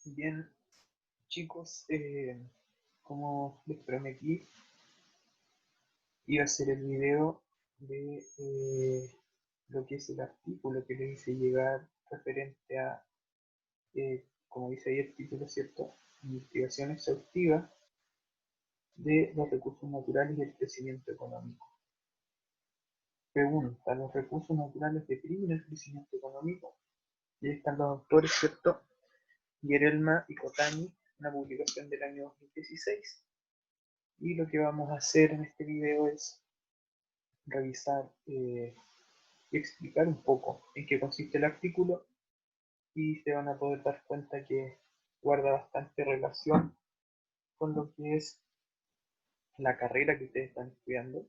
Bien, chicos, como les prometí, iba a hacer el video de lo que es el artículo que les hice llegar referente a, como dice ahí el título, ¿cierto? Investigación exhaustiva de los recursos naturales y el crecimiento económico. Pregunta, ¿los recursos naturales deprimen el crecimiento económico? Y ahí están los autores, ¿cierto? Gerelma y Kotani, una publicación del año 2016. Y lo que vamos a hacer en este video es revisar y explicar un poco en qué consiste el artículo y se van a poder dar cuenta que guarda bastante relación con lo que es la carrera que ustedes están estudiando,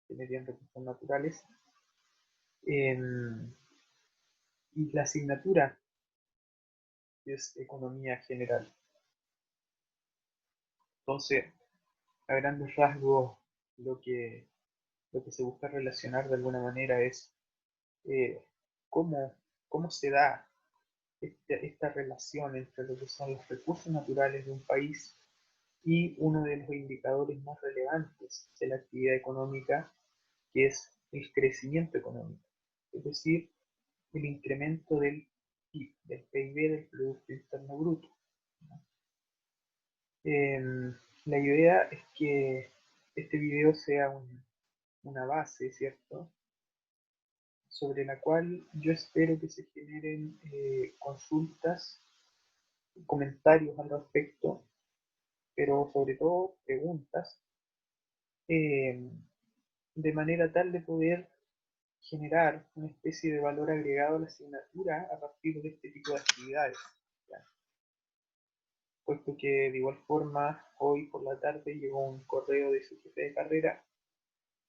Ingeniería en Recursos Naturales, y la asignatura que es Economía General. Entonces, a grandes rasgos, lo que, lo que se busca relacionar de alguna manera es eh, cómo, cómo se da esta relación entre lo que son los recursos naturales de un país y uno de los indicadores más relevantes de la actividad económica, que es el crecimiento económico, es decir, el incremento del PIB, del PIB, del Producto Interno Bruto. La idea es que este video sea una base, ¿cierto?, sobre la cual yo espero que se generen consultas, comentarios al respecto, pero sobre todo preguntas, eh, de manera tal de poder generar una especie de valor agregado a la asignatura a partir de este tipo de actividades. ¿Ya? Puesto que de igual forma hoy por la tarde llegó un correo de su jefe de carrera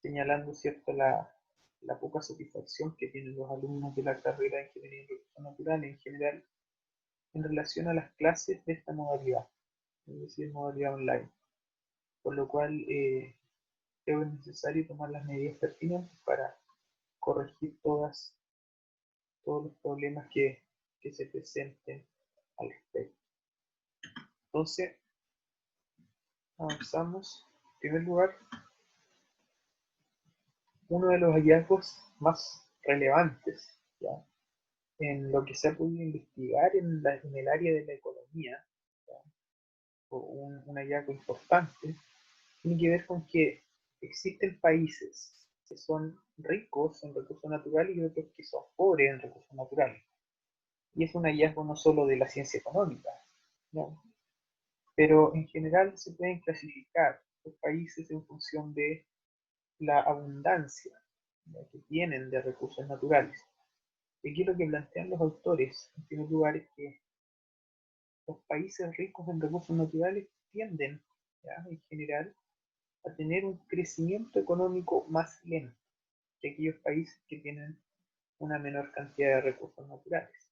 señalando, ¿cierto?, la poca satisfacción que tienen los alumnos de la carrera de Ingeniería en Recursos Naturales en general en relación a las clases de esta modalidad, es decir, modalidad online. Por lo cual creo que es necesario tomar las medidas pertinentes para corregir todos los problemas que se presenten al respecto. Entonces, avanzamos. En primer lugar, uno de los hallazgos más relevantes, ¿ya?, en lo que se ha podido investigar en el área de la economía, ¿ya?, o un hallazgo importante, tiene que ver con que existen países que son ricos en recursos naturales y otros que son pobres en recursos naturales. Y es un hallazgo no solo de la ciencia económica, ¿no?, pero en general se pueden clasificar los países en función de la abundancia, ¿no?, que tienen de recursos naturales. Y aquí lo que plantean los autores, en primer lugar, es que los países ricos en recursos naturales tienden, ¿ya?, en general, a tener un crecimiento económico más lento que aquellos países que tienen una menor cantidad de recursos naturales.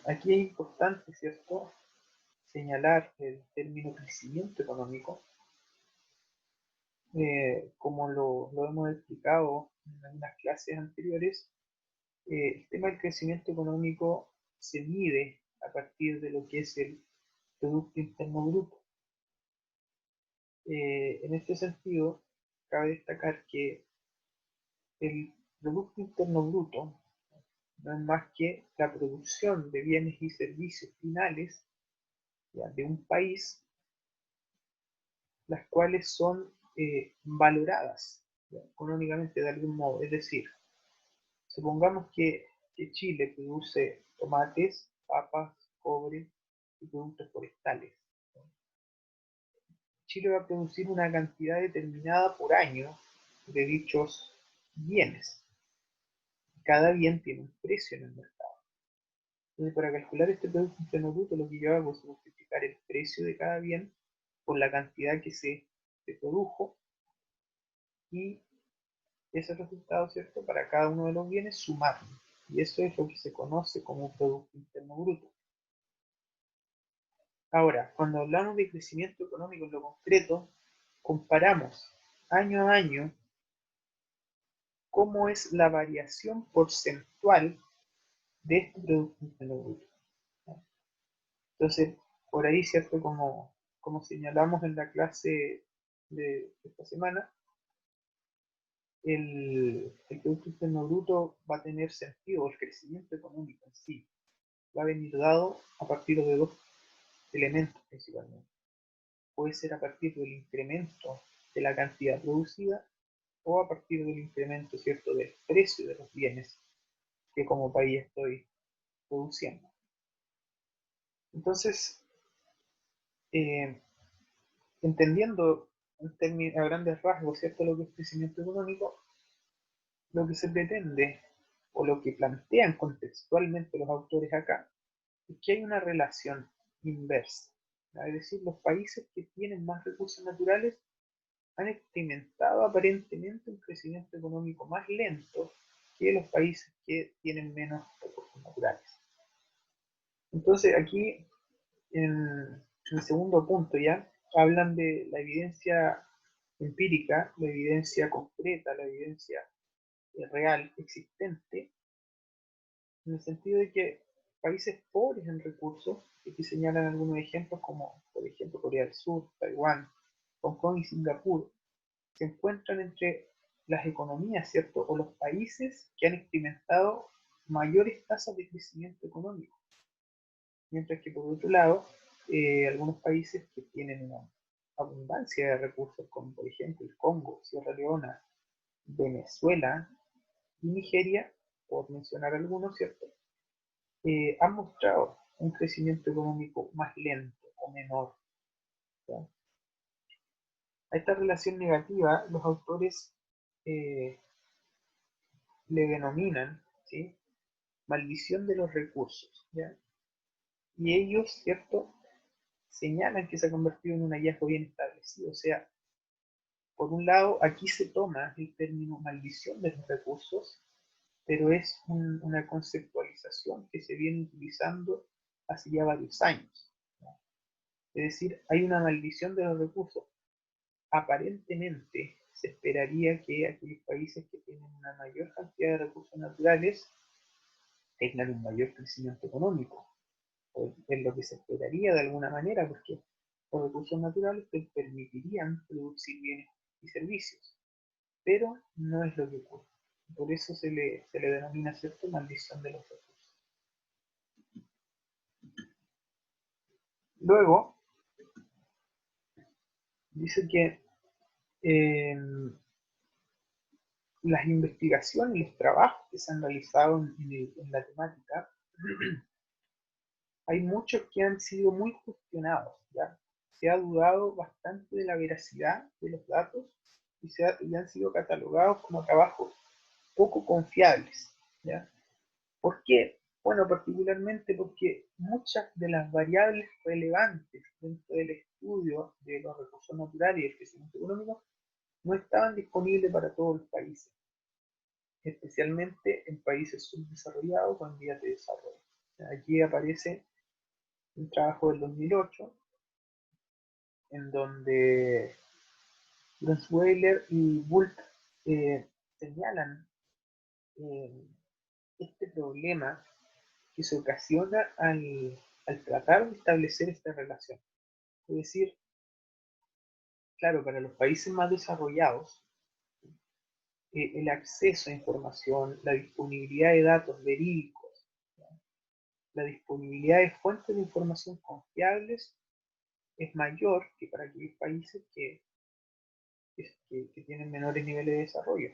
Aquí es importante, ¿cierto?, señalar el término crecimiento económico, como lo hemos explicado en algunas clases anteriores. El tema del crecimiento económico se mide a partir de lo que es el Producto Interno Bruto. En este sentido, cabe destacar que el Producto Interno Bruto no es más que la producción de bienes y servicios finales, ¿ya?, de un país, las cuales son valoradas, ¿ya?, económicamente de algún modo. Es decir, supongamos que Chile produce tomates, papas, cobre y productos forestales. Chile va a producir una cantidad determinada por año de dichos bienes. Cada bien tiene un precio en el mercado. Entonces, para calcular este Producto Interno Bruto, lo que yo hago es multiplicar el precio de cada bien por la cantidad que se produjo, y ese resultado, ¿cierto?, para cada uno de los bienes sumarlo. Y eso es lo que se conoce como Producto Interno Bruto. Ahora, cuando hablamos de crecimiento económico en lo concreto, comparamos año a año cómo es la variación porcentual de este Producto Interno Bruto. Entonces, por ahí, ¿cierto? Como señalamos en la clase de esta semana, el Producto Interno Bruto va a tener sentido, el crecimiento económico en sí, va a venir dado a partir de dos elementos principalmente. Puede ser a partir del incremento de la cantidad producida o a partir del incremento, ¿cierto?, del precio de los bienes que como país estoy produciendo. Entonces, eh, entendiendo a grandes rasgos, ¿cierto?, lo que es crecimiento económico, lo que se pretende o lo que plantean contextualmente los autores acá es que hay una relación inversa. Es decir, los países que tienen más recursos naturales han experimentado aparentemente un crecimiento económico más lento que los países que tienen menos recursos naturales. Entonces aquí, en el segundo punto ya, hablan de la evidencia empírica, la evidencia concreta, la evidencia real, existente, en el sentido de que países pobres en recursos, que aquí señalan algunos ejemplos como, por ejemplo, Corea del Sur, Taiwán, Hong Kong y Singapur, se encuentran entre las economías, ¿cierto? O los países que han experimentado mayores tasas de crecimiento económico. Mientras que por otro lado, algunos países que tienen una abundancia de recursos, como por ejemplo el Congo, Sierra Leona, Venezuela y Nigeria, por mencionar algunos, ¿cierto? Han mostrado un crecimiento económico más lento o menor. ¿Ya? A esta relación negativa, los autores eh, le denominan, ¿sí?, maldición de los recursos, ¿ya? Y ellos, ¿cierto?, señalan que se ha convertido en un hallazgo bien establecido. O sea, por un lado, aquí se toma el término maldición de los recursos, pero es una conceptualización que se viene utilizando hace ya varios años, ¿no? Es decir, hay una maldición de los recursos. Aparentemente, se esperaría que aquellos países que tienen una mayor cantidad de recursos naturales tengan un mayor crecimiento económico. Es lo que se esperaría de alguna manera, porque los recursos naturales te permitirían producir bienes y servicios, pero no es lo que ocurre. Por eso se le denomina, ¿cierto?, maldición de los recursos. Luego, dice que eh, las investigaciones y los trabajos que se han realizado en la temática, hay muchos que han sido muy cuestionados, ¿ya? Se ha dudado bastante de la veracidad de los datos y han sido catalogados como trabajos poco confiables, ¿ya? ¿Por qué? Bueno, particularmente porque muchas de las variables relevantes dentro del estudio de los recursos naturales y el crecimiento económico no estaban disponibles para todos los países, especialmente en países subdesarrollados o en vías de desarrollo. Aquí aparece un trabajo del 2008 en donde Bronsweiler y Bult señalan eh, este problema que se ocasiona al tratar de establecer esta relación. Es decir, claro, para los países más desarrollados, el acceso a información, la disponibilidad de datos verídicos, ¿ya?, la disponibilidad de fuentes de información confiables es mayor que para aquellos países que tienen menores niveles de desarrollo.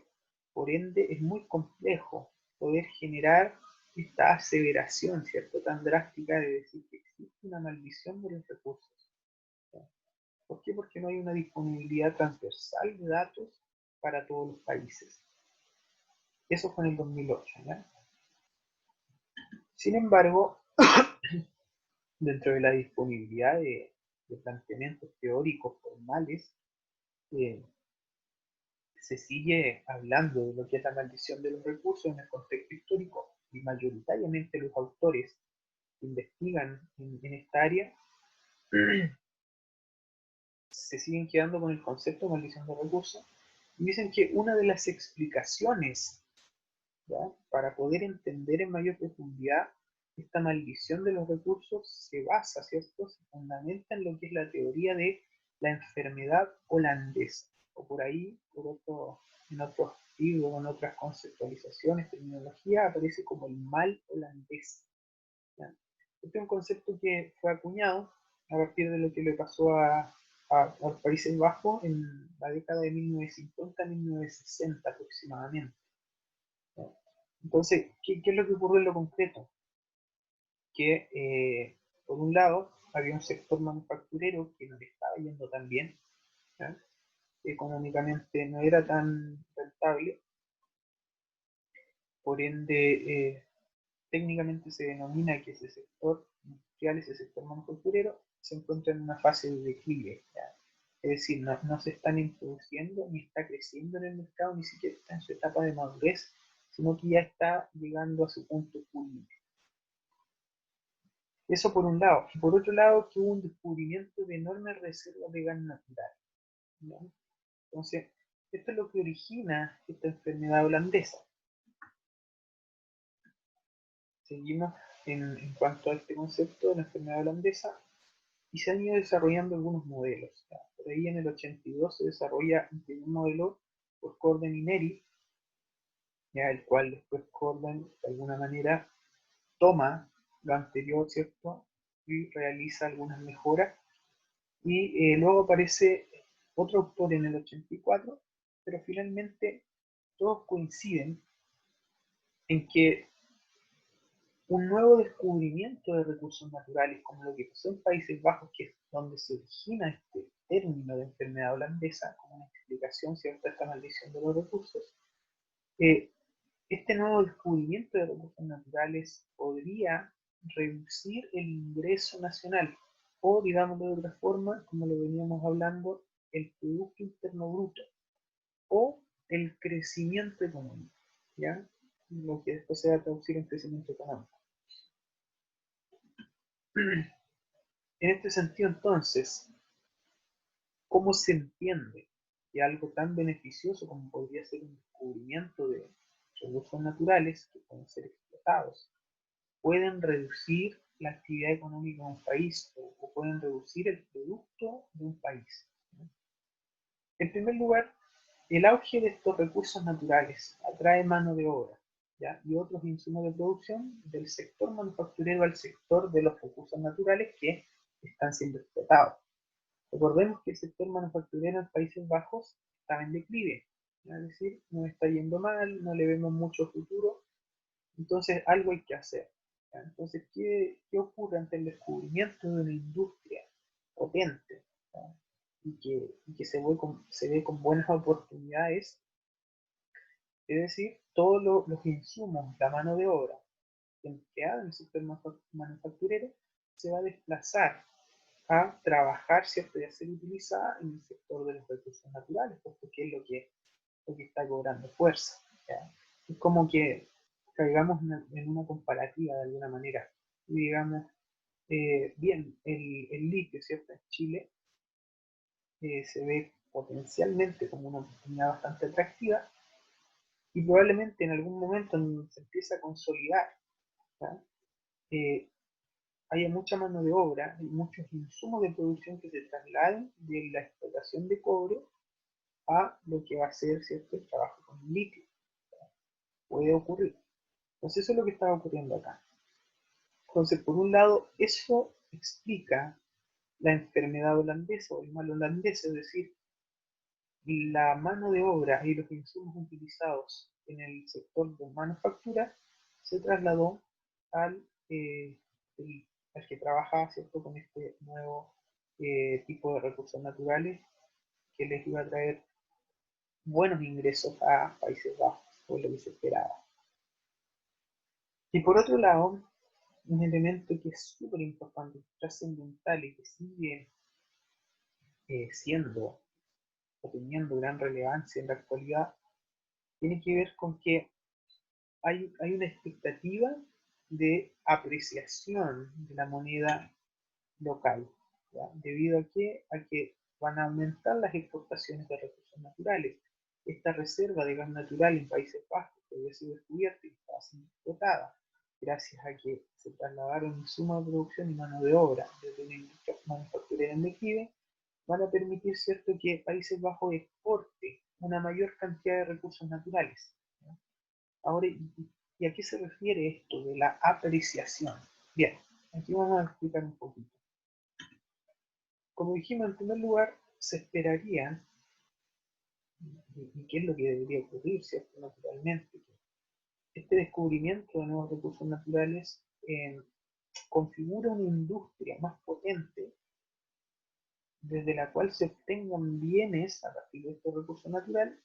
Por ende, es muy complejo poder generar esta aseveración, ¿cierto?, tan drástica de decir que existe una maldición de los recursos. ¿Por qué? Porque no hay una disponibilidad transversal de datos para todos los países. Eso fue en el 2008, ¿ya? Sin embargo, dentro de la disponibilidad de planteamientos teóricos formales, eh, se sigue hablando de lo que es la maldición de los recursos en el contexto histórico y mayoritariamente los autores que investigan en esta área se siguen quedando con el concepto de maldición de recursos y dicen que una de las explicaciones ¿ya? Para poder entender en mayor profundidad esta maldición de los recursos se basa, ¿cierto? Se fundamenta en lo que es la teoría de la enfermedad holandesa, o por ahí, en otros libros, en otras conceptualizaciones, terminología, aparece como el mal holandés. ¿Ya? Este es un concepto que fue acuñado a partir de lo que le pasó a los Países Bajos en la década de 1950-1960 aproximadamente. ¿Ya? Entonces, ¿qué es lo que ocurrió en lo concreto? Que por un lado había un sector manufacturero que no le estaba yendo tan bien, ¿ya? Económicamente no era tan rentable, por ende técnicamente se denomina que ese sector industrial, ese sector manufacturero, se encuentra en una fase de declive, ¿ya? Es decir, no se están introduciendo ni está creciendo en el mercado, ni siquiera está en su etapa de madurez, sino que ya está llegando a su punto culminante. Eso por un lado. Y por otro lado, que hubo un descubrimiento de enormes reservas de gas natural, ¿no? Entonces, esto es lo que origina esta enfermedad holandesa. Seguimos en cuanto a este concepto de la enfermedad holandesa y se han ido desarrollando algunos modelos. ¿Ya? Por ahí en el 82 se desarrolla un primer modelo por Corden y Neri, ya el cual después Corden de alguna manera toma lo anterior, ¿cierto? Y realiza algunas mejoras. Y luego aparece otro autor en el 84, pero finalmente todos coinciden en que un nuevo descubrimiento de recursos naturales, como lo que pasó en Países Bajos, que es donde se origina este término de enfermedad holandesa, como una explicación, ¿cierto?, a esta maldición de los recursos, eh, este nuevo descubrimiento de recursos naturales podría reducir el ingreso nacional, o digámoslo de otra forma, como lo veníamos hablando, el Producto Interno Bruto, o el crecimiento económico, ¿ya? Lo que después se va a traducir en crecimiento económico. En este sentido, entonces, ¿cómo se entiende que algo tan beneficioso como podría ser un descubrimiento de recursos naturales que pueden ser explotados pueden reducir la actividad económica de un país o pueden reducir el producto de un país? En primer lugar, el auge de estos recursos naturales atrae mano de obra, ¿ya? Y otros insumos de producción del sector manufacturero al sector de los recursos naturales que están siendo explotados. Recordemos que el sector manufacturero en Países Bajos está en declive, ¿ya? Es decir, nos está yendo mal, no le vemos mucho futuro, entonces algo hay que hacer, ¿ya? Entonces, ¿qué ocurre ante el descubrimiento de una industria potente, ¿ya? y que se ve con buenas oportunidades? Es decir, todos los insumos, la mano de obra empleada en el sector manufacturero se va a desplazar a trabajar, ¿cierto?, y a ser utilizada en el sector de los recursos naturales, porque es lo que está cobrando fuerza, ¿ya? Es como que caigamos en una comparativa de alguna manera y digamos, bien, el litio, ¿cierto?, en Chile se ve potencialmente como una oportunidad bastante atractiva y probablemente en algún momento se empieza a consolidar, ¿ya? Eh, haya mucha mano de obra y muchos insumos de producción que se trasladen de la explotación de cobre a lo que va a ser, ¿cierto?, el trabajo con el litio. Puede ocurrir. Entonces eso es lo que está ocurriendo acá. Entonces, por un lado, eso explica la enfermedad holandesa o el mal holandés, es decir, la mano de obra y los insumos utilizados en el sector de manufactura se trasladó al, eh, al que trabaja, ¿cierto?, con este nuevo tipo de recursos naturales que les iba a traer buenos ingresos a Países Bajos, o lo que se esperaba. Y por otro lado, un elemento que es súper importante, trascendental y que sigue siendo o teniendo gran relevancia en la actualidad, tiene que ver con que hay una expectativa de apreciación de la moneda local, ¿ya? Debido a que van a aumentar las exportaciones de recursos naturales. esta reserva de gas natural en Países Bajos que había sido descubierta y estaba siendo explotada gracias a que se trasladaron insumos de producción y mano de obra desde una industria manufacturera en declive, van a permitir, ¿cierto?, que Países Bajos exporte una mayor cantidad de recursos naturales, ¿no? Ahora, ¿y a qué se refiere esto de la apreciación? Bien, aquí vamos a explicar un poquito. Como dijimos, en primer lugar, se esperaría, y qué es lo que debería ocurrir, ¿cierto?, naturalmente, que este descubrimiento de nuevos recursos naturales configura una industria más potente desde la cual se obtengan bienes a partir de estos recursos naturales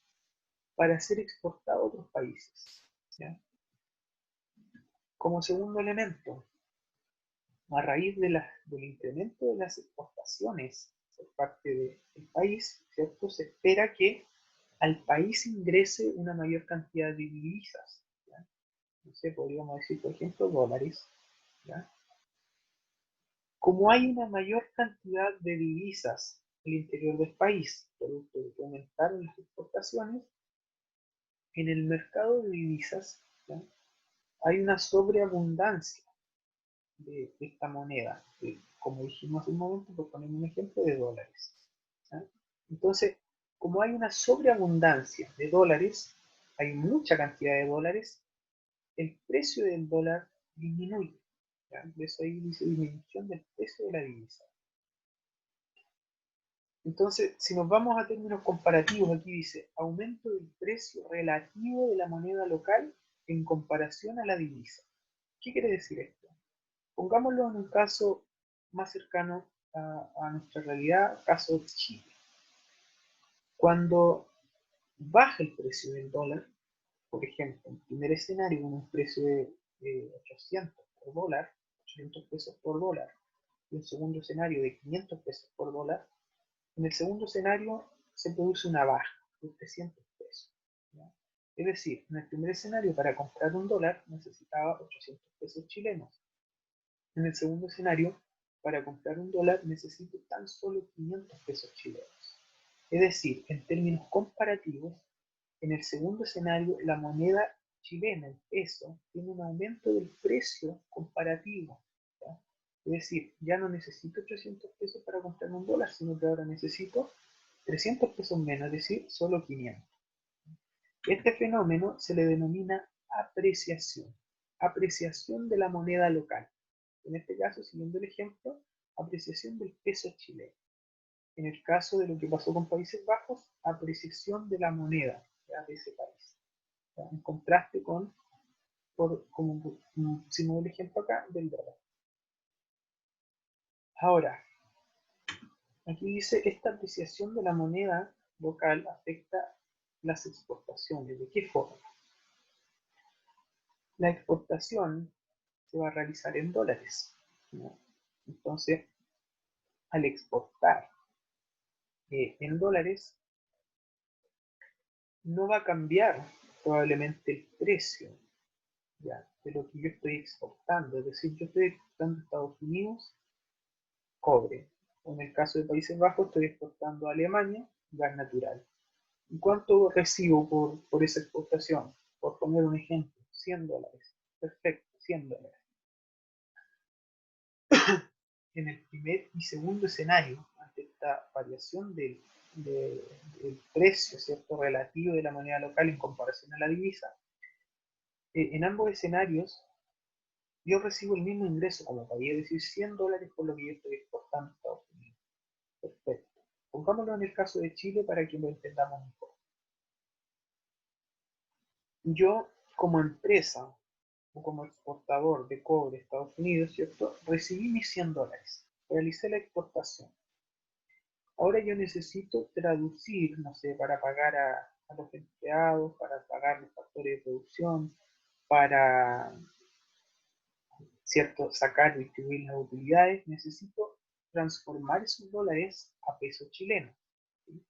para ser exportados a otros países, ¿ya? Como segundo elemento, a raíz del incremento de las exportaciones por parte del país, ¿cierto?, se espera que al país ingrese una mayor cantidad de divisas, ¿ya? No sé, podríamos decir, por ejemplo, dólares, ¿ya? Como hay una mayor cantidad de divisas en el interior del país, producto de que aumentaron las exportaciones, en el mercado de divisas, ¿ya?, hay una sobreabundancia de esta moneda, como dijimos hace un momento, por poner un ejemplo, de dólares, ¿ya? Entonces, como hay una sobreabundancia de dólares, hay mucha cantidad de dólares, el precio del dólar disminuye, ¿ya? De eso ahí dice disminución del precio de la divisa. Entonces, si nos vamos a términos comparativos, aquí dice aumento del precio relativo de la moneda local en comparación a la divisa. ¿Qué quiere decir esto? Pongámoslo en un caso más cercano a nuestra realidad, caso de Chile. Cuando baja el precio del dólar, por ejemplo, en el primer escenario con un precio de 800 por dólar, 800 pesos por dólar, y un segundo escenario de 500 pesos por dólar, en el segundo escenario se produce una baja de 300 pesos, ¿ya? Es decir, en el primer escenario para comprar un dólar necesitaba 800 pesos chilenos. En el segundo escenario, para comprar un dólar necesito tan solo 500 pesos chilenos. Es decir, en términos comparativos, en el segundo escenario la moneda chilena, el peso, tiene un aumento del precio comparativo, ¿ya? Es decir, ya no necesito 800 pesos para comprar un dólar, sino que ahora necesito 300 pesos menos, es decir, solo 500. Este fenómeno se le denomina apreciación, apreciación de la moneda local. En este caso, siguiendo el ejemplo, apreciación del peso chileno. En el caso de lo que pasó con Países Bajos, apreciación de la moneda, ¿ya?, de ese país, ¿ya?, en contraste con, como pusimos el ejemplo acá, del dólar. Ahora, aquí dice, esta apreciación de la moneda local afecta las exportaciones. ¿De qué forma? La exportación se va a realizar en dólares, ¿no? Entonces, al exportar en dólares, no va a cambiar probablemente el precio, ¿ya?, de lo que yo estoy exportando. Es decir, yo estoy exportando a Estados Unidos cobre. En el caso de Países Bajos estoy exportando a Alemania gas natural. ¿Y cuánto recibo por esa exportación? Por poner un ejemplo, 100 dólares. Perfecto, 100 dólares. En el primer y segundo escenario, ante esta variación del precio, ¿cierto?, relativo de la moneda local en comparación a la divisa, en ambos escenarios yo recibo el mismo ingreso como país, es decir, 100 dólares por lo que yo estoy exportando a Estados Unidos. Perfecto. Pongámoslo en el caso de Chile para que lo entendamos mejor. Yo, como empresa o como exportador de cobre a Estados Unidos, ¿cierto?, recibí mis 100 dólares, realicé la exportación. Ahora yo necesito traducir, no sé, para pagar a los empleados, para pagar los factores de producción, para, ¿cierto?, sacar y distribuir las utilidades, necesito transformar esos dólares a pesos chilenos, ¿sí?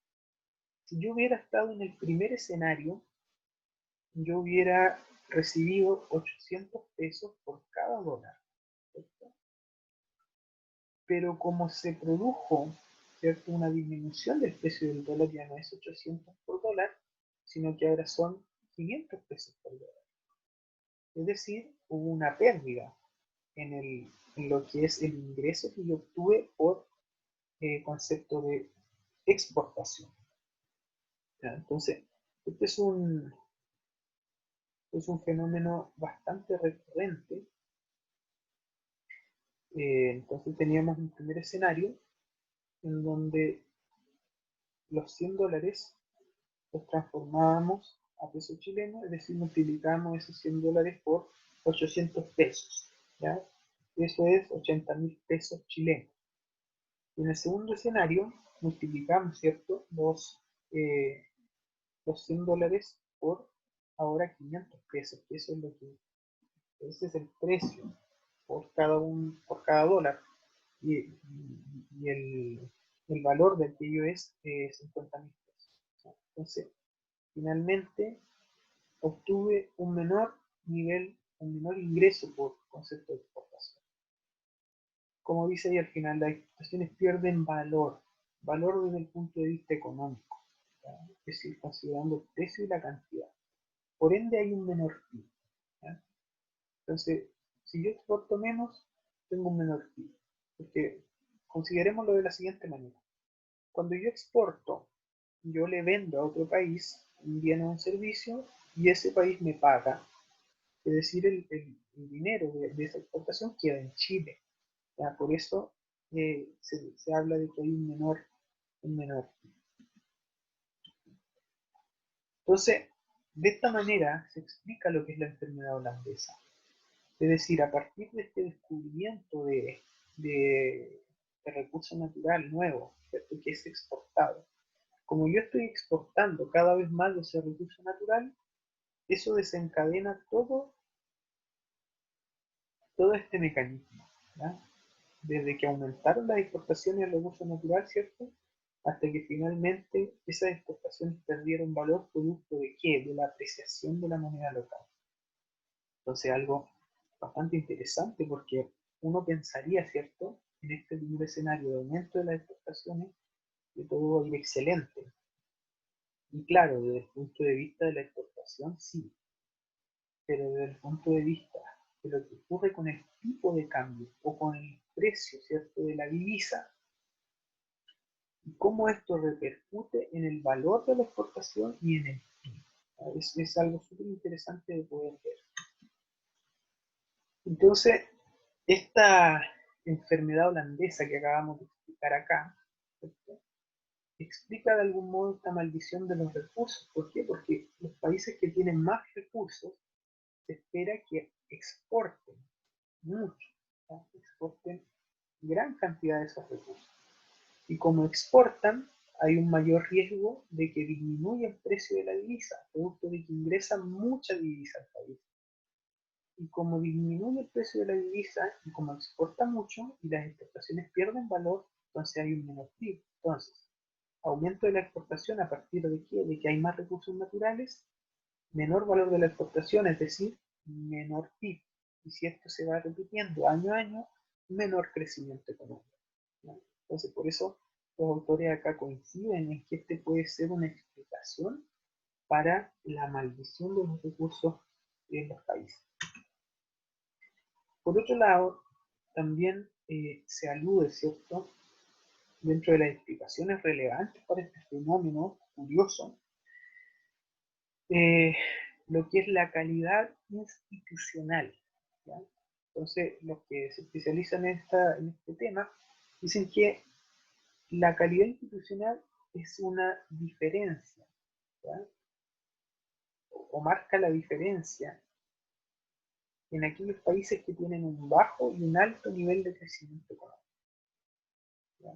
Si yo hubiera estado en el primer escenario, yo hubiera recibido 800 pesos por cada dólar, ¿cierto? Pero como se produjo, ¿cierto?, una disminución del precio del dólar, ya no es 800 por dólar, sino que ahora son 500 pesos por dólar. Es decir, hubo una pérdida en lo que es el ingreso que yo obtuve por concepto de exportación. ¿Ya? Entonces, este es un fenómeno bastante recurrente. Entonces teníamos un primer escenario en donde los 100 dólares los transformábamos a peso chileno, es decir, multiplicamos esos 100 dólares por 800 pesos. ¿Ya? Eso es 80.000 pesos chilenos. Y en el segundo escenario multiplicamos, ¿cierto?, los 100 dólares por ahora 500 pesos, que eso es lo que, ese es el precio por cada dólar. Y el valor de aquello es 50.000 pesos. Entonces, finalmente obtuve un menor nivel, un menor ingreso por concepto de exportación. Como dice ahí al final, las exportaciones pierden valor desde el punto de vista económico, ¿ya? Es decir, considerando el precio y la cantidad. Por ende hay un menor PIB. ¿Ya? Entonces, si yo exporto menos, tengo un menor PIB. Porque considerémoslo de la siguiente manera. Cuando yo exporto, yo le vendo a otro país un bien o un servicio y ese país me paga. Es decir, el dinero de esa exportación queda en Chile. ¿Ya? Por eso se habla de que hay un menor. Entonces, de esta manera se explica lo que es la enfermedad holandesa. Es decir, a partir de este descubrimiento de recurso natural nuevo, ¿cierto?, que es exportado, como yo estoy exportando cada vez más de ese recurso natural, eso desencadena todo este mecanismo. ¿Ya? Desde que aumentaron las exportaciones del recurso natural, ¿cierto?, hasta que finalmente esas exportaciones perdieron valor producto de qué? De la apreciación de la moneda local. Entonces algo bastante interesante porque uno pensaría, ¿cierto?, en este primer escenario de aumento de las exportaciones, que todo va a ir excelente. Y claro, desde el punto de vista de la exportación, sí, pero desde el punto de vista de lo que ocurre con el tipo de cambio o con el precio, ¿cierto?, de la divisa, y cómo esto repercute en el valor de la exportación y en el PIB. Es algo súper interesante de poder ver. Entonces, esta enfermedad holandesa que acabamos de explicar acá, ¿cierto?, explica de algún modo esta maldición de los recursos. ¿Por qué? Porque los países que tienen más recursos se espera que exporten mucho, ¿no? Exporten gran cantidad de esos recursos. Y como exportan, hay un mayor riesgo de que disminuya el precio de la divisa, producto de que ingresan mucha divisa al país. Y como disminuye el precio de la divisa, y como exporta mucho, y las exportaciones pierden valor, entonces hay un menor PIB. Entonces, aumento de la exportación a partir de qué? De que hay más recursos naturales, menor valor de la exportación, es decir, menor PIB. Y si esto se va repitiendo año a año, menor crecimiento económico, ¿no? Entonces, por eso los autores acá coinciden en que este puede ser una explicación para la maldición de los recursos en los países. Por otro lado, también se alude, ¿cierto?, dentro de las explicaciones relevantes para este fenómeno curioso, lo que es la calidad institucional. ¿Ya? Entonces, los que se especializan en este tema dicen que la calidad institucional es una diferencia, ¿ya?, o marca la diferencia en aquellos países que tienen un bajo y un alto nivel de crecimiento económico. ¿Ya?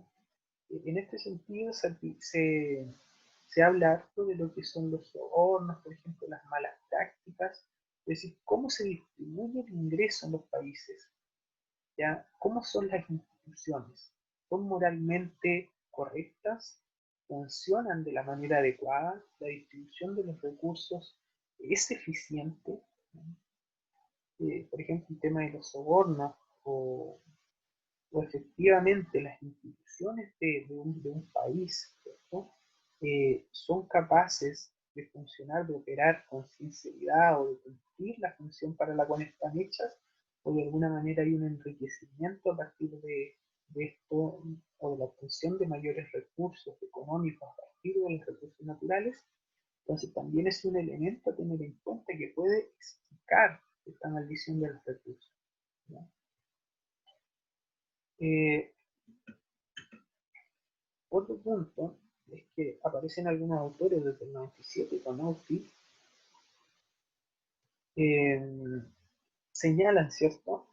En este sentido se habla harto de lo que son los sobornos, por ejemplo, las malas prácticas, es decir, cómo se distribuye el ingreso en los países, ¿ya? ¿Cómo son las instituciones? ¿Son moralmente correctas? ¿Funcionan de la manera adecuada? ¿La distribución de los recursos es eficiente? Por ejemplo, el tema de los sobornos o, o efectivamente las instituciones de un país, ¿cierto?, son capaces de funcionar, de operar con sinceridad o de cumplir la función para la cual están hechas, o de alguna manera hay un enriquecimiento a partir de esto o de la obtención de mayores recursos económicos a partir de los recursos naturales. Entonces también es un elemento a tener en cuenta que puede explicar esta maldición de los recursos, ¿no? Otro punto es que aparecen algunos autores desde el 97 con Auti, señalan, ¿cierto?,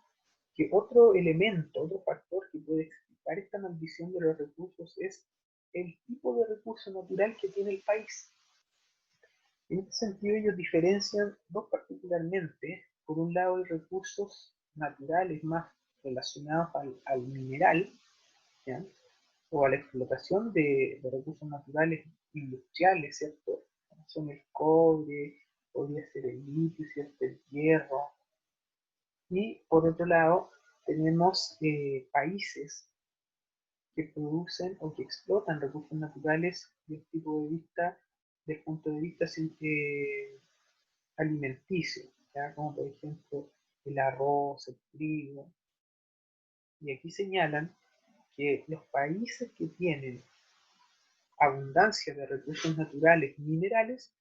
que otro elemento, otro factor que puede explicar esta maldición de los recursos es el tipo de recurso natural que tiene el país. En este sentido ellos diferencian dos particularmente. Por un lado hay recursos naturales más relacionados al mineral, ¿ya?, o a la explotación de recursos naturales industriales, ¿cierto? Como son el cobre, podría ser el litio, ¿cierto?, el hierro. Y por otro lado tenemos países que producen o que explotan recursos naturales del del punto de vista alimenticio, ¿ya?, como por ejemplo el arroz, el trigo. Y aquí señalan que los países que tienen abundancia de recursos naturales minerales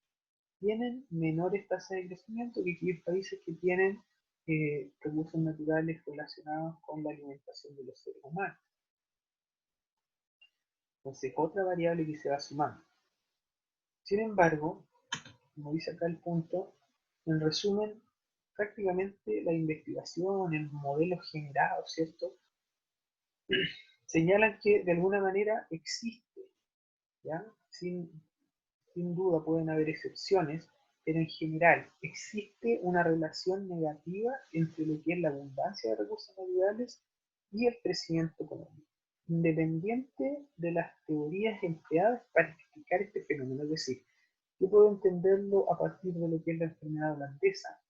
tienen menores tasas de crecimiento que aquellos países que tienen recursos naturales relacionados con la alimentación de los seres humanos. Entonces, otra variable que se va sumando. Sin embargo, como dice acá el punto, en resumen, prácticamente la investigación, el modelo generado, ¿cierto?, señalan que de alguna manera existe, ¿ya? Sin duda pueden haber excepciones, pero en general existe una relación negativa entre lo que es la abundancia de recursos naturales y el crecimiento económico, independiente de las teorías empleadas para explicar este fenómeno. Es decir, yo puedo entenderlo a partir de lo que es la enfermedad holandesa,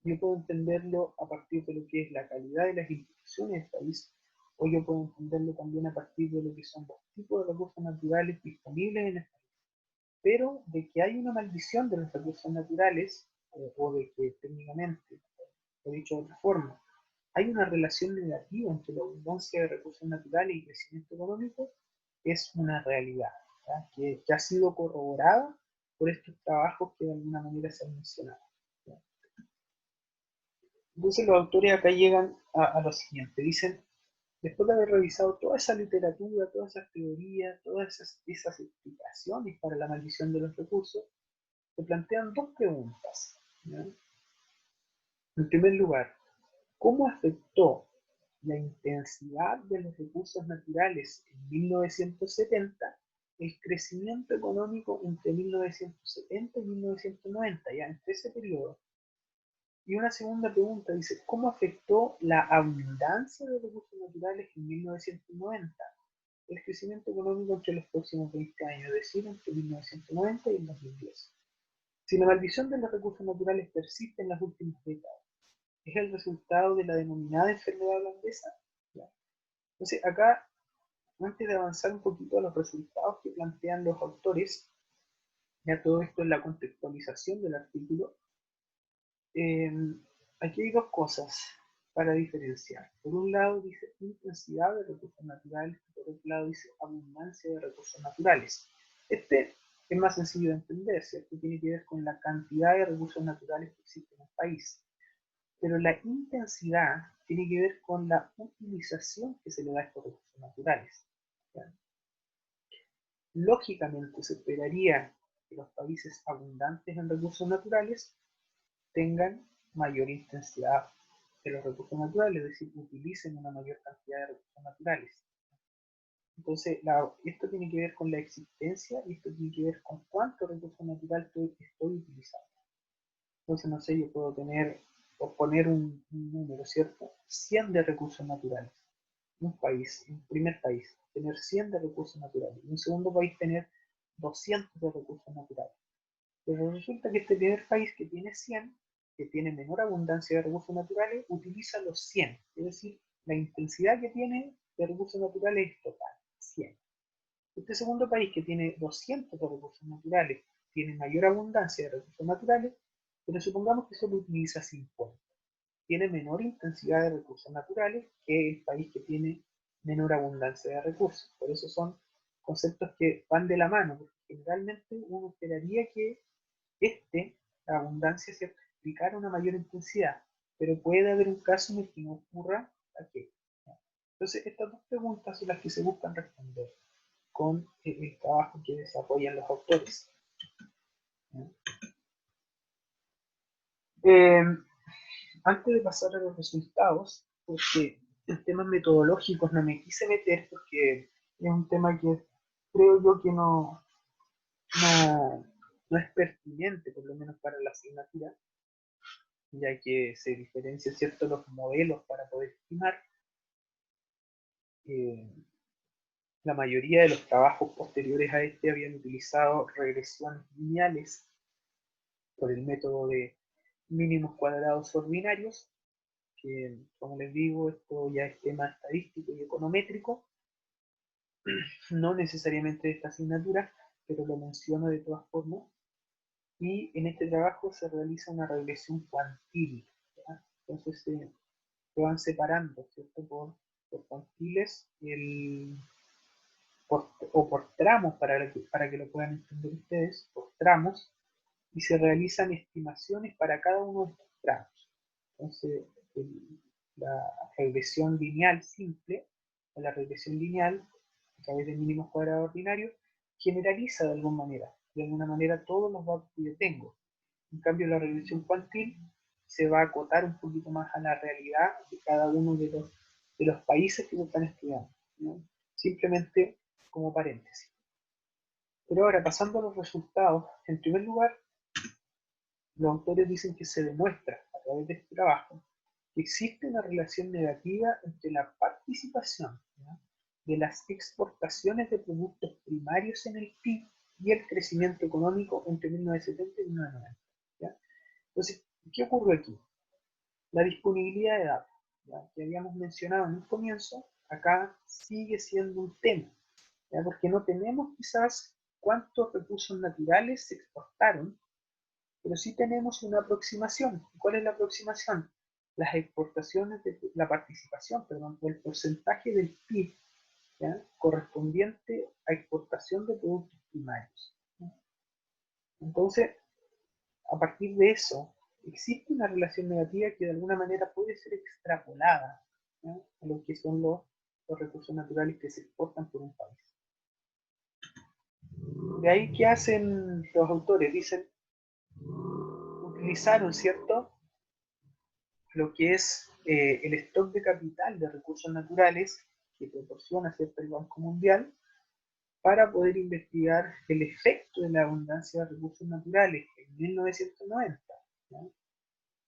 yo puedo entenderlo a partir de lo que es la calidad de las instituciones del país, o yo puedo entenderlo también a partir de lo que son los tipos de recursos naturales disponibles en el país. Pero de que hay una maldición de los recursos naturales, o de que técnicamente, lo he dicho de otra forma, hay una relación negativa entre la abundancia de recursos naturales y crecimiento económico, es una realidad, ¿ya?, que ha sido corroborada por estos trabajos que de alguna manera se han mencionado, ¿ya? Entonces los autores acá llegan a lo siguiente, dicen: después de haber revisado toda esa literatura, todas esas teorías, todas esas explicaciones para la maldición de los recursos, se plantean dos preguntas, ¿ya? En primer lugar, ¿cómo afectó la intensidad de los recursos naturales en 1970 el crecimiento económico entre 1970 y 1990, ya entre ese periodo? Y una segunda pregunta dice: ¿cómo afectó la abundancia de recursos naturales en 1990 el crecimiento económico entre los próximos 20 años, es decir, entre 1990 y el 2010? Si la maldición de los recursos naturales persiste en las últimas décadas, ¿es el resultado de la denominada enfermedad holandesa? ¿Ya? Entonces, acá, antes de avanzar un poquito a los resultados que plantean los autores, ya todo esto es la contextualización del artículo, aquí hay dos cosas para diferenciar. Por un lado dice intensidad de recursos naturales, y por otro lado dice abundancia de recursos naturales. Este es más sencillo de entender, ¿cierto? Tiene que ver con la cantidad de recursos naturales que existen en el país. Pero la intensidad tiene que ver con la utilización que se le da a estos recursos naturales, ¿ya? Lógicamente se esperaría que los países abundantes en recursos naturales tengan mayor intensidad de los recursos naturales, es decir, utilicen una mayor cantidad de recursos naturales. Entonces, esto tiene que ver con la existencia y esto tiene que ver con cuánto recurso natural estoy utilizando. Entonces, no sé, yo puedo tener, o poner un número, ¿cierto? 100 de recursos naturales. Un país, un primer país, tener 100 de recursos naturales. Y un segundo país tener 200 de recursos naturales. Pero resulta que este primer país que tiene 100, que tiene menor abundancia de recursos naturales, utiliza los 100. Es decir, la intensidad que tiene de recursos naturales es total, 100. Este segundo país que tiene 200 de recursos naturales tiene mayor abundancia de recursos naturales, pero supongamos que solo utiliza 50. Tiene menor intensidad de recursos naturales que el país que tiene menor abundancia de recursos. Por eso son conceptos que van de la mano, porque generalmente uno esperaría que la abundancia, ¿cierto?, explicara una mayor intensidad, pero puede haber un caso en el que no ocurra aquello. Entonces, estas dos preguntas son las que se buscan responder con el trabajo que desarrollan los autores. Antes de pasar a los resultados, porque en temas metodológicos no me quise meter porque es un tema que creo yo que no es pertinente, por lo menos para la asignatura, ya que se diferencian, ¿cierto?, los modelos para poder estimar. La mayoría de los trabajos posteriores a este habían utilizado regresiones lineales por el método de mínimos cuadrados ordinarios, que, como les digo, esto ya es tema estadístico y econométrico, no necesariamente de esta asignatura, pero lo menciono de todas formas. Y en este trabajo se realiza una regresión cuantil, ¿ya? Entonces se van separando, ¿cierto?, por cuantiles o por tramos, para que lo puedan entender ustedes, por tramos, y se realizan estimaciones para cada uno de estos tramos. Entonces, la regresión lineal simple, o la regresión lineal a través de mínimos cuadrados ordinarios, generaliza de alguna manera todos los datos que yo tengo. En cambio, la regresión cuantil se va a acotar un poquito más a la realidad de cada uno de los países que se están estudiando, ¿no? Simplemente como paréntesis. Pero ahora, pasando a los resultados, en primer lugar, los autores dicen que se demuestra a través de este trabajo que existe una relación negativa entre la participación, ¿ya?, de las exportaciones de productos primarios en el PIB y el crecimiento económico entre 1970 y 1990. ¿Ya? Entonces, ¿qué ocurre aquí? La disponibilidad de datos, ¿ya?, que habíamos mencionado en un comienzo, acá sigue siendo un tema, ¿ya?, porque no tenemos quizás cuántos recursos naturales se exportaron, pero sí tenemos una aproximación. ¿Cuál es la aproximación? Las exportaciones, la participación, perdón, o el porcentaje del PIB, ¿ya?, correspondiente a exportación de productos primarios, ¿ya? Entonces, a partir de eso, existe una relación negativa que de alguna manera puede ser extrapolada, ¿ya?, a lo que son los recursos naturales que se exportan por un país. De ahí, ¿qué hacen los autores? Dicen, utilizaron, ¿cierto?, lo que es el stock de capital de recursos naturales que proporciona, ¿cierto?, el Banco Mundial, para poder investigar el efecto de la abundancia de recursos naturales en 1990. ¿No?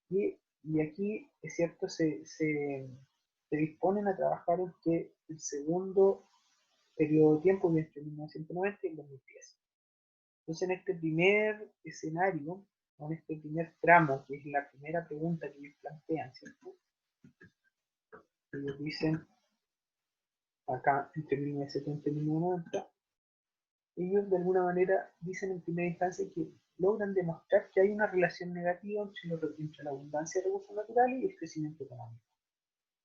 Y aquí, es cierto, se disponen a trabajar entre el segundo periodo de tiempo, entre 1990 y el 2010. Entonces, en este primer escenario, en este primer tramo, que es la primera pregunta que ellos plantean, ¿cierto?, ellos dicen, acá entre 1970 y 1990, ellos de alguna manera dicen en primera instancia que logran demostrar que hay una relación negativa entre la abundancia de recursos naturales y el crecimiento económico.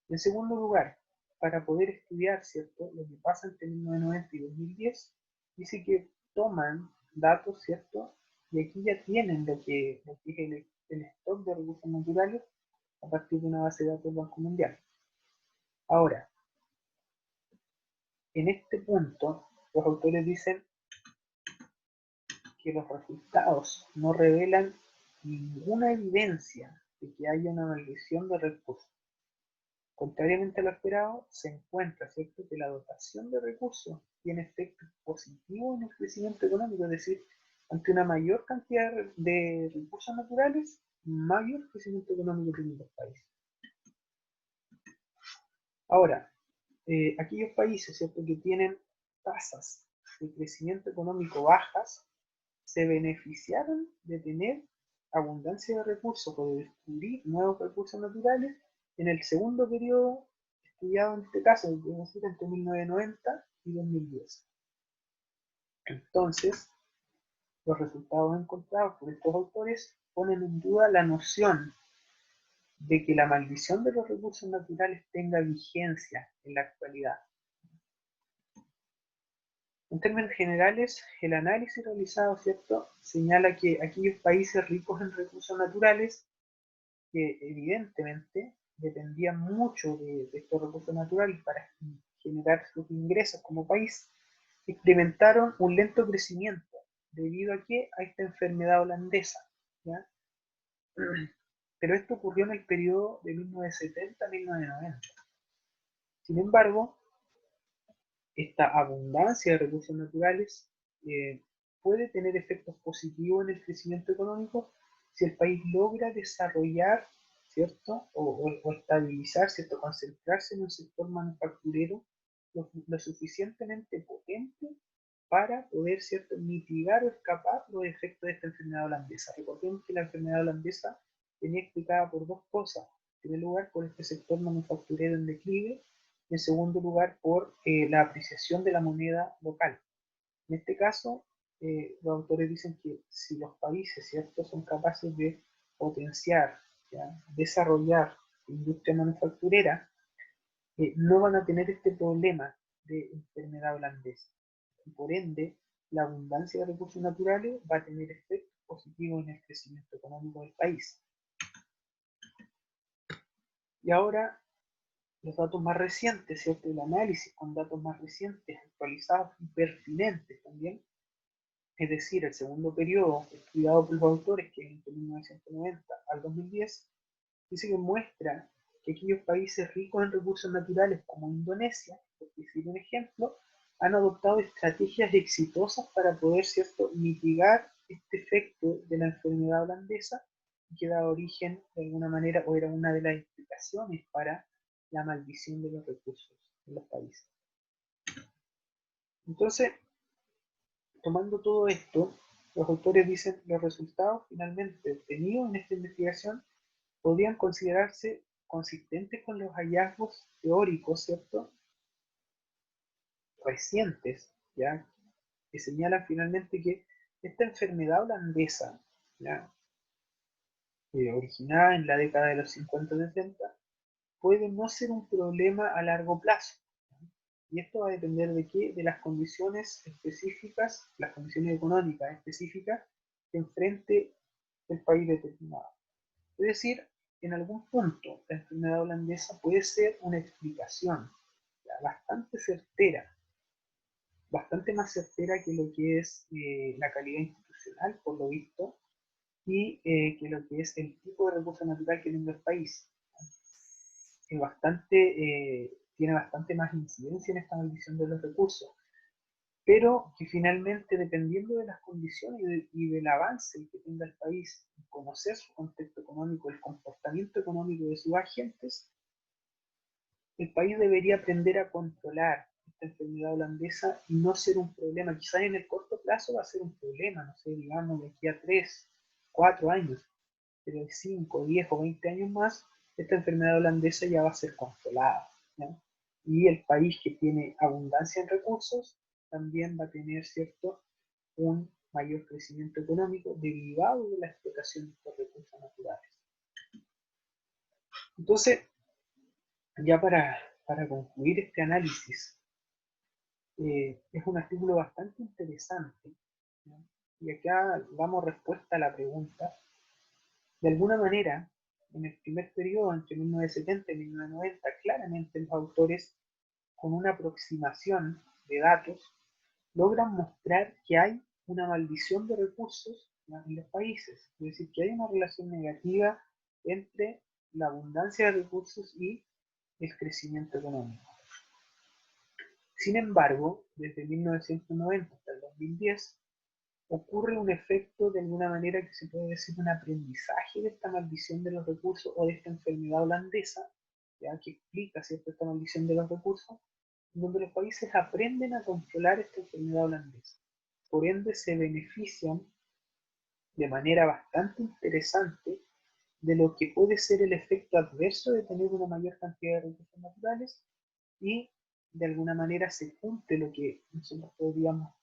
En segundo lugar, para poder estudiar, ¿cierto?, lo que pasa entre 1990 y 2010, dice que toman datos, ¿cierto?, y aquí ya tienen lo que es el stock de recursos naturales a partir de una base de datos del Banco Mundial. Ahora, en este punto, los autores dicen que los resultados no revelan ninguna evidencia de que haya una maldición de recursos. Contrariamente a lo esperado, se encuentra, ¿cierto?, que la dotación de recursos tiene efectos positivos en el crecimiento económico, es decir, ante una mayor cantidad de recursos naturales, mayor crecimiento económico tienen los países. Ahora, aquellos países, ¿cierto?, que tienen tasas de crecimiento económico bajas, se beneficiaron de tener abundancia de recursos o de descubrir nuevos recursos naturales en el segundo periodo estudiado en este caso, es decir, entre 1990 y 2010. Entonces, Los resultados encontrados por estos autores ponen en duda la noción de que la maldición de los recursos naturales tenga vigencia en la actualidad. En términos generales, el análisis realizado, ¿cierto?, señala que aquellos países ricos en recursos naturales, que evidentemente dependían mucho de estos recursos naturales para generar sus ingresos como país, experimentaron un lento crecimiento debido a que a esta enfermedad holandesa, ¿ya? Pero esto ocurrió en el periodo de 1970 a 1990. Sin embargo, esta abundancia de recursos naturales puede tener efectos positivos en el crecimiento económico si el país logra desarrollar, ¿cierto? O estabilizar, ¿cierto? Concentrarse en un sector manufacturero lo suficientemente potente para poder, ¿cierto?, mitigar o escapar los efectos de esta enfermedad holandesa. Recordemos que la enfermedad holandesa venía explicada por dos cosas. En primer lugar, por este sector manufacturero en declive, y en segundo lugar, por la apreciación de la moneda local. En este caso, los autores dicen que si los países, ¿cierto?, son capaces de potenciar, ¿ya?, desarrollar industria manufacturera, no van a tener este problema de enfermedad holandesa. Y por ende, la abundancia de recursos naturales va a tener efectos positivos en el crecimiento económico del país. Y ahora, los datos más recientes, ¿cierto? El análisis con datos más recientes, actualizados y pertinentes también, es decir, el segundo periodo estudiado por los autores, que es entre 1990 al 2010, dice que muestra que aquellos países ricos en recursos naturales como Indonesia, por decir un ejemplo, han adoptado estrategias exitosas para poder, ¿cierto?, mitigar este efecto de la enfermedad holandesa, que da origen de alguna manera, o era una de las explicaciones para la maldición de los recursos en los países. Entonces, tomando todo esto, los autores dicen los resultados finalmente obtenidos en esta investigación podrían considerarse consistentes con los hallazgos teóricos, ¿cierto?, recientes, ¿ya?, que señalan finalmente que esta enfermedad holandesa, ¿ya?, originada en la década de los 50-60, puede no ser un problema a largo plazo. Y esto va a depender de qué, de las condiciones específicas, las condiciones económicas específicas que enfrente el país determinado. Es decir, en algún punto la enfermedad holandesa puede ser una explicación, ¿ya?, bastante certera, bastante más certera que lo que es la calidad institucional, por lo visto, y que lo que es el tipo de recurso natural que tiene el país. Tiene bastante más incidencia en esta maldición de los recursos, pero que finalmente, dependiendo de las condiciones y del avance que tenga el país, conocer su contexto económico, el comportamiento económico de sus agentes, el país debería aprender a controlar esta enfermedad holandesa y no ser un problema. Quizás en el corto plazo va a ser un problema, no sé, digamos de aquí a 3, 4 años, pero de 5, 10 o 20 años más, esta enfermedad holandesa ya va a ser controlada, ¿no? Y el país que tiene abundancia en recursos también va a tener, ¿cierto?, un mayor crecimiento económico derivado de la explotación de estos recursos naturales. Entonces, ya para concluir este análisis, es un artículo bastante interesante, ¿no? Y acá damos respuesta a la pregunta. De alguna manera, en el primer periodo, entre 1970 y 1990, claramente los autores, con una aproximación de datos, logran mostrar que hay una maldición de recursos, ¿no?, en los países. Es decir, que hay una relación negativa entre la abundancia de recursos y el crecimiento económico. Sin embargo, desde 1990 hasta el 2010, ocurre un efecto, de alguna manera, que se puede decir un aprendizaje de esta maldición de los recursos o de esta enfermedad holandesa, ya que explica, ¿cierto?, esta maldición de los recursos, donde los países aprenden a controlar esta enfermedad holandesa. Por ende, se benefician de manera bastante interesante de lo que puede ser el efecto adverso de tener una mayor cantidad de recursos naturales, y de alguna manera se cumple lo que nosotros podríamos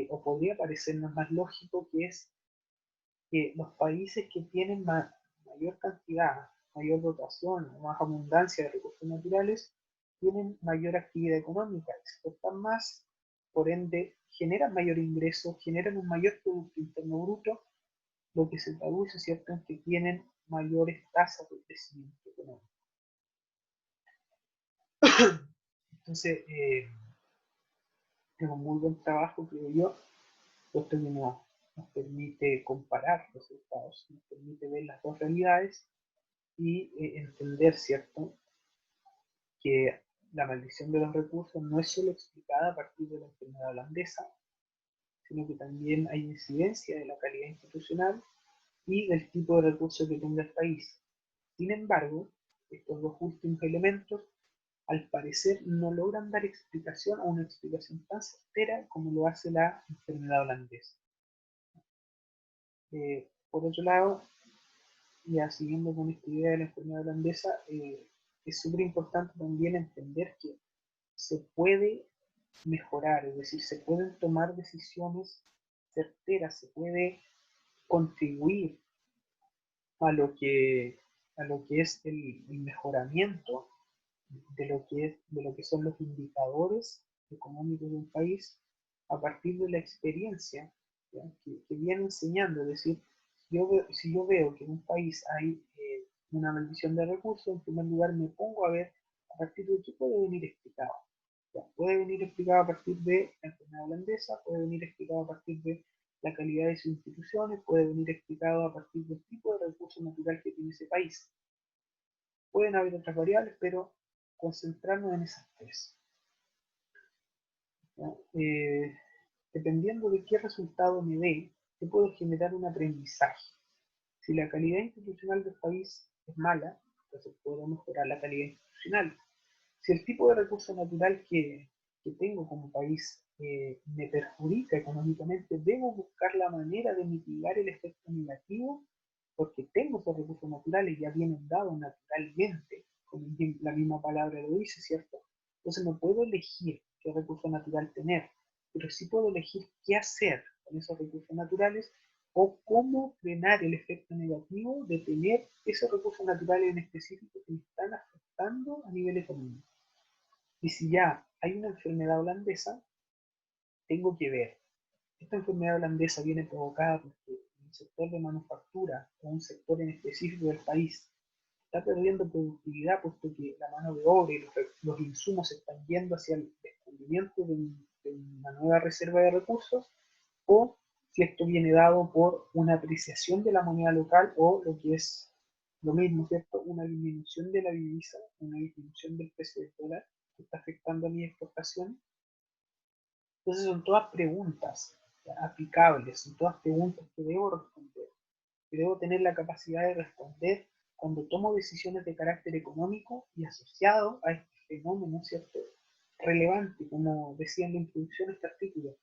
o podría parecernos más lógico, que es que los países que tienen mayor cantidad, mayor dotación o más abundancia de recursos naturales, tienen mayor actividad económica, exportan más, por ende generan mayor ingreso, generan un mayor Producto Interno Bruto, lo que se traduce, ¿cierto?, en que tienen mayores tasas de crecimiento económico. Entonces, es un muy buen trabajo, creo yo, puesto que nos permite comparar resultados, nos permite ver las dos realidades y entender, ¿cierto?, que la maldición de los recursos no es solo explicada a partir de la enfermedad holandesa, sino que también hay incidencia de la calidad institucional y del tipo de recursos que tenga el país. Sin embargo, estos dos últimos elementos, al parecer, no logran dar explicación a una explicación tan certera como lo hace la enfermedad holandesa. Por otro lado, ya siguiendo con esta idea de la enfermedad holandesa, es súper importante también entender que se puede mejorar, es decir, se pueden tomar decisiones certeras, se puede contribuir a lo que es el mejoramiento de lo que son los indicadores económicos de un país a partir de la experiencia que viene enseñando. Es decir, si yo veo que en un país hay una maldición de recursos, en primer lugar me pongo a ver a partir de qué puede venir explicado. Puede venir explicado a partir de la enfermedad holandesa, puede venir explicado a partir de la calidad de sus instituciones, puede venir explicado a partir del tipo de recurso natural que tiene ese país. Pueden haber otras variables, pero concentrarnos en esas tres. Dependiendo de qué resultado me dé, yo puedo generar un aprendizaje. Si la calidad institucional del país es mala, entonces puedo mejorar la calidad institucional. Si el tipo de recurso natural que tengo como país me perjudica económicamente, debo buscar la manera de mitigar el efecto negativo, porque tengo esos recursos naturales, ya vienen dados naturalmente, como la misma palabra lo dice, ¿cierto? Entonces no puedo elegir qué recurso natural tener, pero sí puedo elegir qué hacer con esos recursos naturales o cómo frenar el efecto negativo de tener esos recursos naturales en específico que me están afectando a nivel económico. Y si ya hay una enfermedad holandesa, tengo que ver, esta enfermedad holandesa viene provocada porque un sector de manufactura o un sector en específico del país está perdiendo productividad, puesto que la mano de obra y los insumos se están yendo hacia el descubrimiento de una nueva reserva de recursos, o si esto viene dado por una apreciación de la moneda local o lo que es lo mismo, ¿cierto?, una disminución de la divisa, una disminución del precio del dólar que está afectando a mi exportación. Entonces son todas preguntas aplicables, son todas preguntas que debo responder, que debo tener la capacidad de responder cuando tomo decisiones de carácter económico y asociado a este fenómeno, ¿cierto?, relevante, como decía en la introducción de este artículo,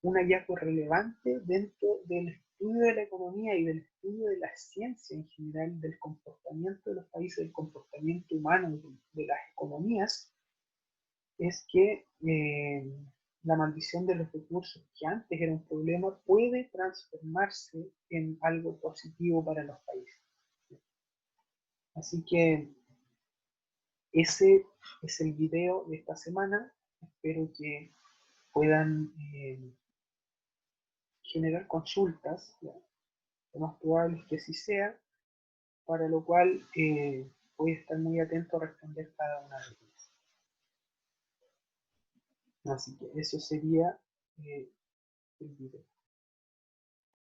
un hallazgo relevante dentro del estudio de la economía y del estudio de la ciencia en general, del comportamiento de los países, del comportamiento humano, de las economías, es que la maldición de los recursos, que antes era un problema, puede transformarse en algo positivo para los países. Así que ese es el video de esta semana. Espero que puedan generar consultas, ¿ya? Lo más probable es que así sea, para lo cual voy a estar muy atento a responder cada una de ellas. Así que eso sería el video.